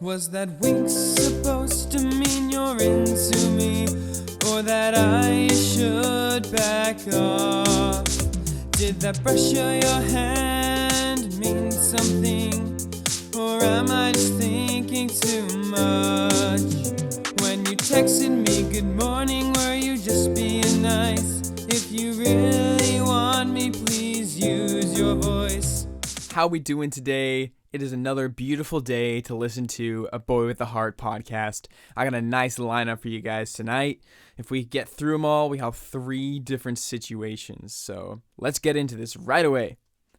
Was that wink supposed to mean you're into me, or that I should back off? Did that pressure your hand mean something, or am I just thinking too much? When you texted me good morning, were you just being nice? If you really want me, please use your voice. How we doing today? It is another beautiful day to listen to a Boy with a Heart podcast. I got a nice lineup for you guys tonight. If we get through them all, we have 3 different situations. So let's get into this right away.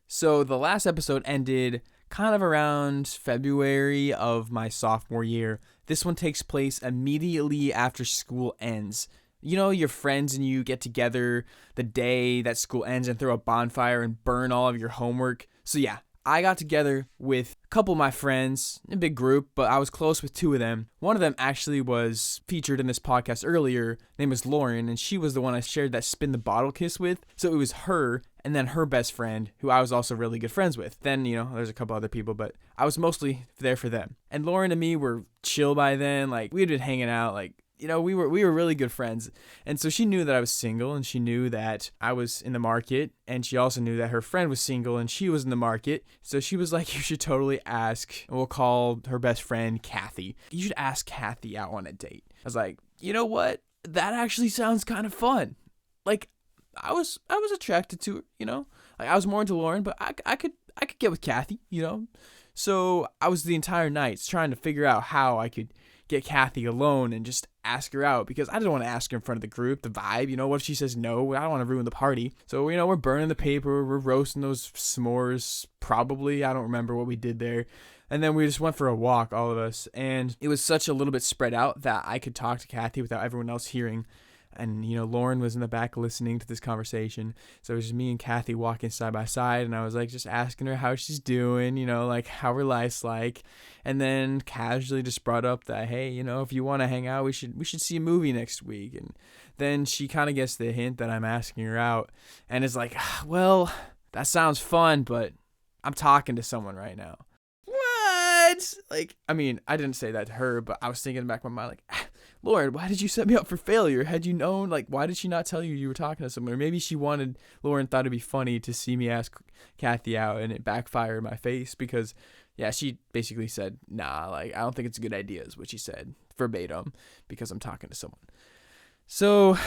So the last episode ended kind of around February of my sophomore year. This one takes place immediately after school ends. You know, your friends and you get together the day that school ends and throw a bonfire and burn all of your homework. So yeah, I got together with a couple of my friends, a big group, but I was close with 2 of them. One of them actually was featured in this podcast earlier. Her name was Lauren, and she was the one I shared that spin the bottle kiss with. So it was her and then her best friend, who I was also really good friends with. Then, there's a couple other people, but I was mostly there for them. And Lauren and me were chill by then. Like, we had been hanging out, we were really good friends. And so she knew that I was single, and she knew that I was in the market, and she also knew that her friend was single and she was in the market. So she was like, you should totally ask, and we'll call her best friend Kathy. You should ask Kathy out on a date. I was like, you know what? That actually sounds kind of fun. Like, I was attracted to her, Like, I was more into Lauren, but I could get with Kathy, So I was the entire night trying to figure out how I could get Kathy alone and just ask her out, because I didn't want to ask her in front of the group, the vibe, what if she says no? I don't want to ruin the party. So, we're burning the paper, we're roasting those s'mores, probably, I don't remember what we did there. And then we just went for a walk, all of us, and it was such a little bit spread out that I could talk to Kathy without everyone else hearing. And, Lauren was in the back listening to this conversation. So it was just me and Kathy walking side by side. And I was like, just asking her how she's doing, like how her life's like. And then casually just brought up that, hey, if you want to hang out, we should see a movie next week. And then she kind of gets the hint that I'm asking her out. And it's like, well, that sounds fun, but I'm talking to someone right now. What? I didn't say that to her, but I was thinking in the back of my mind, Lauren, why did you set me up for failure? Had you known, why did she not tell you were talking to someone? Or maybe Lauren thought it'd be funny to see me ask Kathy out, and it backfired in my face because, yeah, she basically said, nah, I don't think it's a good idea is what she said, verbatim, because I'm talking to someone. So,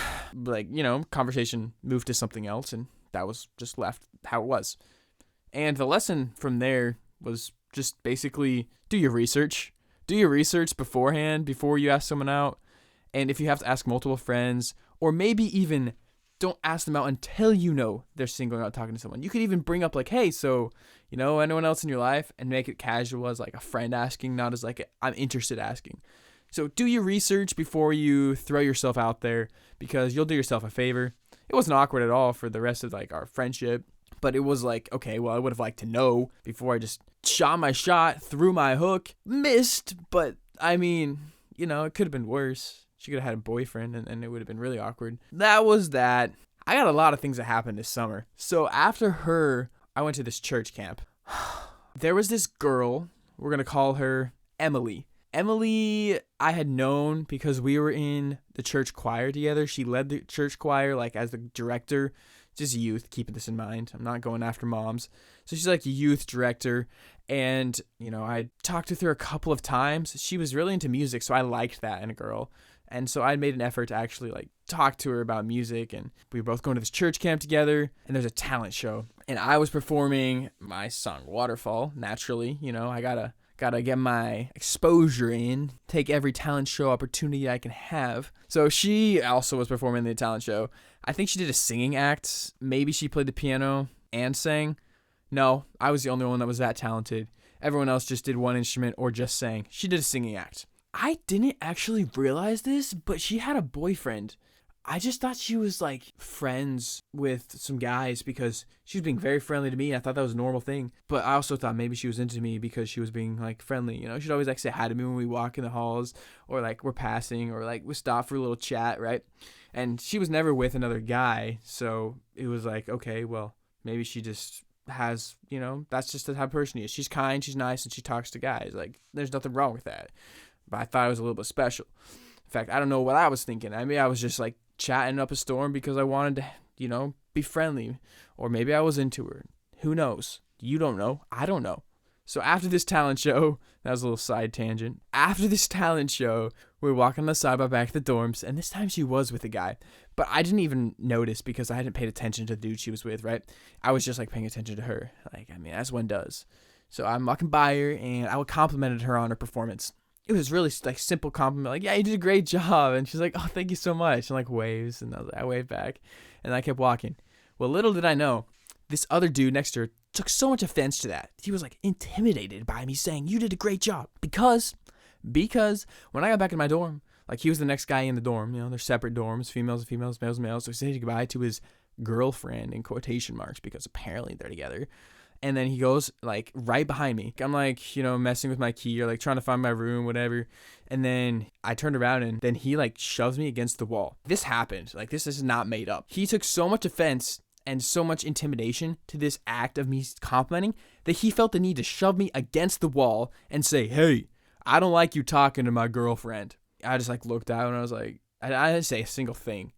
conversation moved to something else, and that was just left how it was. And the lesson from there was just basically do your research. Do your research beforehand, before you ask someone out. And if you have to ask multiple friends, or maybe even don't ask them out until they're single and out talking to someone. You could even bring up hey, so, anyone else in your life, and make it casual as a friend asking, not as I'm interested asking. So do your research before you throw yourself out there, because you'll do yourself a favor. It wasn't awkward at all for the rest of our friendship, but it was okay, well, I would have liked to know before I just shot my shot, threw my hook, missed, but it could have been worse. She could have had a boyfriend, and it would have been really awkward. That was that. I got a lot of things that happened this summer. So after her, I went to this church camp. There was this girl, we're going to call her Emily. Emily, I had known because we were in the church choir together. She led the church choir, as the director. Just youth, keeping this in mind. I'm not going after moms. So she's a youth director. And, I talked with her a couple of times. She was really into music, so I liked that in a girl. And so I made an effort to actually talk to her about music. And we were both going to this church camp together. And there's a talent show. And I was performing my song Waterfall, naturally. I gotta get my exposure in, take every talent show opportunity I can have. So she also was performing the talent show. I think she did a singing act. Maybe she played the piano and sang. No, I was the only one that was that talented. Everyone else just did one instrument or just sang. She did a singing act. I didn't actually realize this, but she had a boyfriend. I just thought she was friends with some guys because she was being very friendly to me. I thought that was a normal thing. But I also thought maybe she was into me because she was being friendly. She'd always say hi to me when we walk in the halls, or we're passing, or we stop for a little chat, right? And she was never with another guy. So it was okay, well, maybe she just has, that's just the type of person she is. She's kind, she's nice, and she talks to guys. Like, there's nothing wrong with that. But I thought it was a little bit special. In fact, I don't know what I was thinking. I mean, I was just like chatting up a storm because I wanted to, be friendly. Or maybe I was into her. Who knows? You don't know. I don't know. So after this talent show, that was a little side tangent. After this talent show, we were walking on the sidewalk back to the dorms, and this time she was with a guy. But I didn't even notice because I hadn't paid attention to the dude she was with, right? I was just like paying attention to her. Like, I mean, as one does. So I'm walking by her, and I complimented her on her performance. It was really like simple compliment, like, yeah, you did a great job. And she's like, oh, thank you so much. And like waves, and I waved back, and I kept walking. Well, little did I know, this other dude next to her took so much offense to that. He was like intimidated by me saying, you did a great job. Because when I got back in my dorm, like he was the next guy in the dorm, they're separate dorms, females and females, males and males. So he said goodbye to his girlfriend in quotation marks because apparently they're together. And then he goes like right behind me. I'm like, messing with my key or like trying to find my room, whatever. And then I turned around and then he like shoves me against the wall. This happened. Like, this is not made up. He took so much offense and so much intimidation to this act of me complimenting that he felt the need to shove me against the wall and say, hey, I don't like you talking to my girlfriend. I just like looked out and I was like, I didn't say a single thing.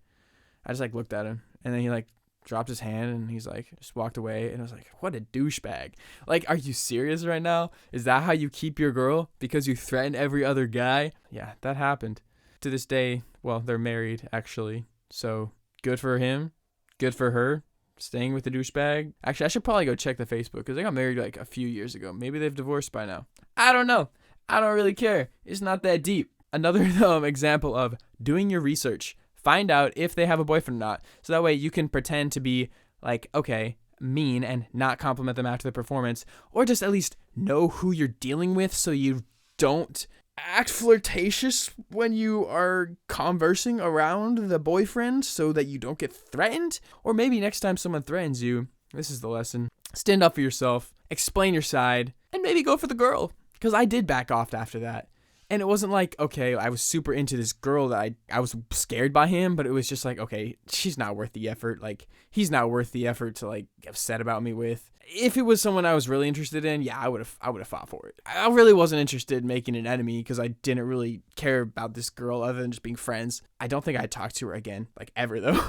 I just like looked at him, and then he like dropped his hand and he's like just walked away, and I was like, what a douchebag. Like, are you serious right now? Is that how you keep your girl? Because you threaten every other guy? Yeah, that happened. To this day, well, they're married actually. So good for him. Good for her. Staying with the douchebag. Actually, I should probably go check the Facebook because they got married like a few years ago. Maybe they've divorced by now. I don't know. I don't really care. It's not that deep. Another example of doing your research. Find out if they have a boyfriend or not. So that way you can pretend to be like, okay, mean and not compliment them after the performance. Or just at least know who you're dealing with so you don't act flirtatious when you are conversing around the boyfriend so that you don't get threatened. Or maybe next time someone threatens you, this is the lesson, stand up for yourself, explain your side, and maybe go for the girl. Because I did back off after that. And it wasn't like, okay, I was super into this girl that I was scared by him, but it was just like, okay, she's not worth the effort. Like, he's not worth the effort to like get upset about me with. If it was someone I was really interested in, yeah, I would have fought for it. I really wasn't interested in making an enemy because I didn't really care about this girl other than just being friends. I don't think I'd talk to her again, like ever though.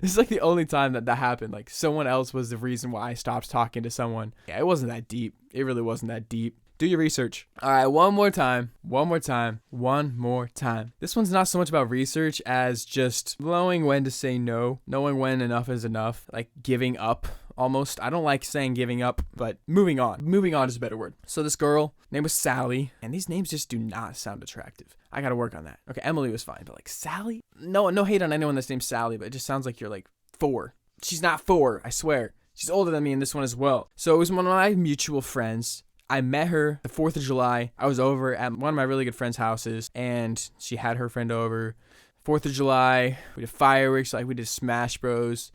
This is like the only time that happened. Like, someone else was the reason why I stopped talking to someone. Yeah, it wasn't that deep. It really wasn't that deep. Do your research. All right, one more time. This one's not so much about research as just knowing when to say no, knowing when enough is enough, like giving up almost. I don't like saying giving up, but moving on. Moving on is a better word. So this girl, name was Sally, and these names just do not sound attractive. I gotta work on that. Okay, Emily was fine, but like Sally? No hate on anyone that's named Sally, but it just sounds like you're like 4. She's not 4, I swear. She's older than me in this one as well. So it was one of my mutual friends. I met her the 4th of July. I was over at one of my really good friends' houses, and she had her friend over. 4th of July, we did fireworks, like we did Smash Bros.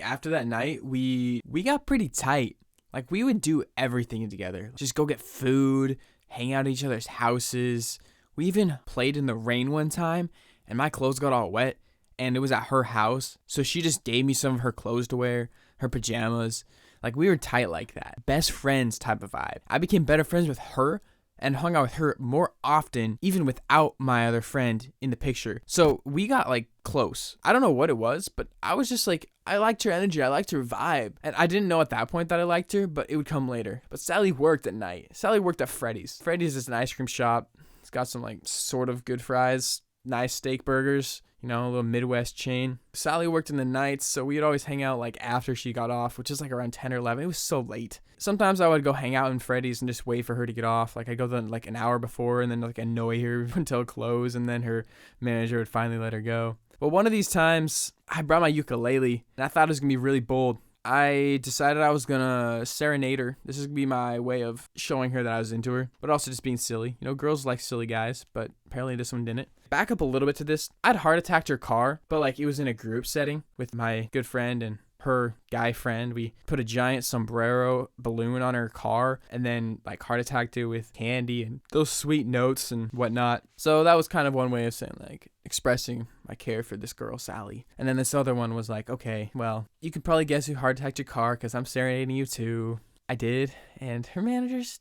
After that night, we got pretty tight. Like, we would do everything together. Just go get food, hang out at each other's houses. We even played in the rain one time, and my clothes got all wet, and it was at her house. So she just gave me some of her clothes to wear, her pajamas. Like, we were tight like that. Best friends type of vibe. I became better friends with her and hung out with her more often, even without my other friend in the picture. So we got like close. I don't know what it was, but I was just like, I liked her energy. I liked her vibe. And I didn't know at that point that I liked her, but it would come later. But Sally worked at night. Sally worked at Freddy's. Freddy's is an ice cream shop. It's got some like sort of good fries, nice steak burgers. A little Midwest chain. Sally worked in the nights, so we'd always hang out like after she got off, which is like around 10 or 11. It was so late. Sometimes I would go hang out in Freddy's and just wait for her to get off. Like, I'd go there like an hour before and then like annoy her until close, and then her manager would finally let her go. But one of these times, I brought my ukulele, and I thought it was going to be really bold. I decided I was going to serenade her. This is going to be my way of showing her that I was into her, but also just being silly. Girls like silly guys, but apparently this one didn't. Back up a little bit to this. I'd heart attacked her car, but like it was in a group setting with my good friend, and her guy friend. We put a giant sombrero balloon on her car and then like heart attacked it with candy and those sweet notes and whatnot. So that was kind of one way of saying like expressing my care for this girl, Sally. And then this other one was like, okay, well, you could probably guess who heart attacked your car because I'm serenading you too. I did. And her managers,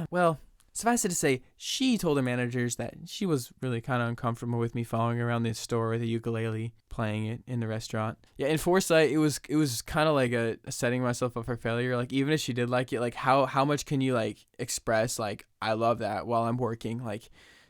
well, suffice it to say, she told her managers that she was really kind of uncomfortable with me following around the store with a ukulele, playing it in the restaurant. Yeah, in foresight, it was kind of like a setting myself up for failure. Like, even if she did like it, like how much can you like express like I love that while I'm working? Like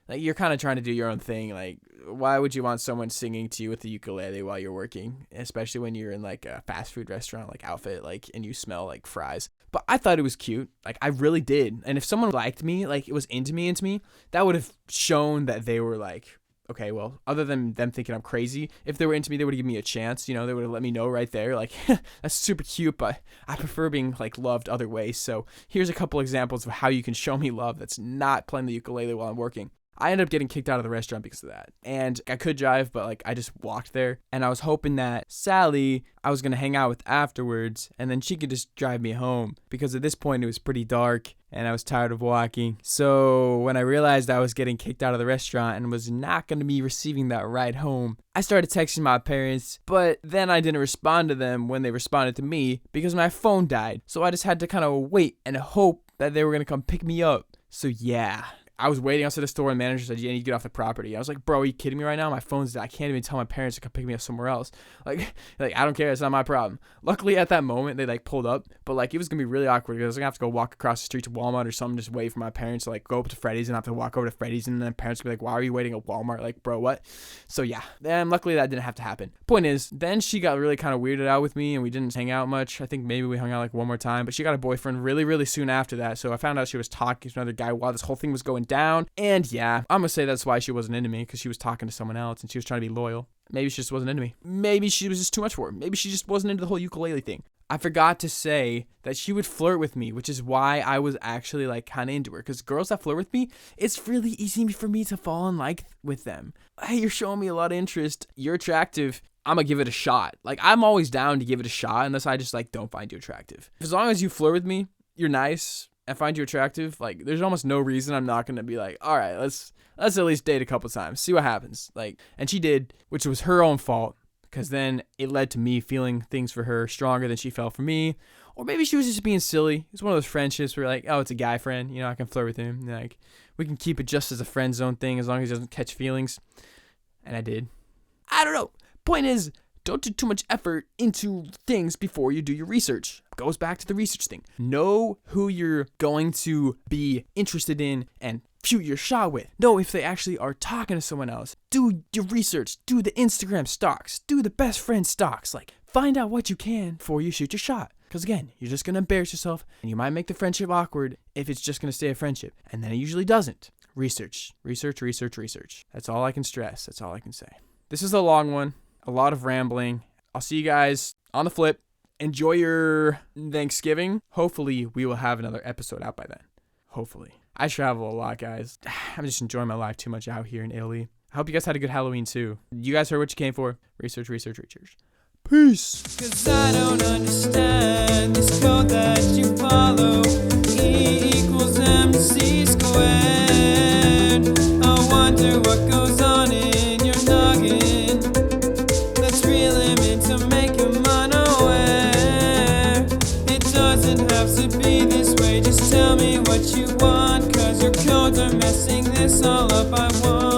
you're kind of trying to do your own thing. Like, why would you want someone singing to you with the ukulele while you're working, especially when you're in like a fast food restaurant like outfit, like, and you smell like fries? But I thought it was cute. Like, I really did. And if someone liked me, like it was into me, that would have shown that they were like, okay, well, other than them thinking I'm crazy, if they were into me, they would have given me a chance. You know, they would have let me know right there. Like, that's super cute, but I prefer being like loved other ways. So here's a couple examples of how you can show me love that's not playing the ukulele while I'm working. I ended up getting kicked out of the restaurant because of that. And I could drive, but like I just walked there. And I was hoping that Sally, I was going to hang out with afterwards, and then she could just drive me home. Because at this point, it was pretty dark, and I was tired of walking. So when I realized I was getting kicked out of the restaurant and was not going to be receiving that ride home, I started texting my parents, but then I didn't respond to them when they responded to me because my phone died. So I just had to kind of wait and hope that they were going to come pick me up. So yeah. I was waiting outside the store and the manager said, yeah, you need to get off the property. I was like, bro, are you kidding me right now? My phone's dead. I can't even tell my parents to come pick me up somewhere else. Like I don't care. It's not my problem. Luckily, at that moment, they like pulled up, but like it was going to be really awkward because I was going to have to go walk across the street to Walmart or something, just wait for my parents to like go up to Freddy's and have to walk over to Freddy's, and then parents would be like, why are you waiting at Walmart? Like, bro, what? So yeah, then luckily that didn't have to happen. Point is, then she got really kind of weirded out with me and we didn't hang out much. I think maybe we hung out like one more time, but she got a boyfriend really, really soon after that. So I found out she was talking to another guy while this whole thing was going down. And yeah, I'm gonna say that's why she wasn't into me, because she was talking to someone else and she was trying to be loyal. Maybe she just wasn't into me. Maybe she was just too much for her. Maybe she just wasn't into the whole ukulele thing. I forgot to say that she would flirt with me, which is why I was actually like kind of into her. Because girls that flirt with me, it's really easy for me to fall in like with them. Hey, you're showing me a lot of interest. You're attractive. I'm gonna give it a shot. Like, I'm always down to give it a shot unless I just like don't find you attractive. As long as you flirt with me, you're nice, I find you attractive, like there's almost no reason I'm not gonna be like, all right, let's at least date a couple times, see what happens. Like, and she did, which was her own fault, because then it led to me feeling things for her stronger than she felt for me. Or maybe she was just being silly. It's one of those friendships where like, oh, it's a guy friend, you know, I can flirt with him, like we can keep it just as a friend zone thing as long as he doesn't catch feelings. And I did. I don't know. Point is, don't do too much effort into things before you do your research. Goes back to the research thing. Know who you're going to be interested in and shoot your shot with. Know if they actually are talking to someone else. Do your research. Do the Instagram stalks. Do the best friend stalks. Like, find out what you can before you shoot your shot. Because again, you're just going to embarrass yourself and you might make the friendship awkward if it's just going to stay a friendship. And then it usually doesn't. Research. Research, research, research. That's all I can stress. That's all I can say. This is a long one. A lot of rambling. I'll see you guys on the flip. Enjoy your Thanksgiving. Hopefully, we will have another episode out by then. Hopefully. I travel a lot, guys. I'm just enjoying my life too much out here in Italy. I hope you guys had a good Halloween, too. You guys heard what you came for. Research, research, research. Peace. 'Cause I don't understand this code that you follow. E equals MC squared. I wonder what goes on in your noggin. Let's reel him in to make him unaware. It doesn't have to be this way. Just tell me what you want, 'cause your codes are messing this all up. I want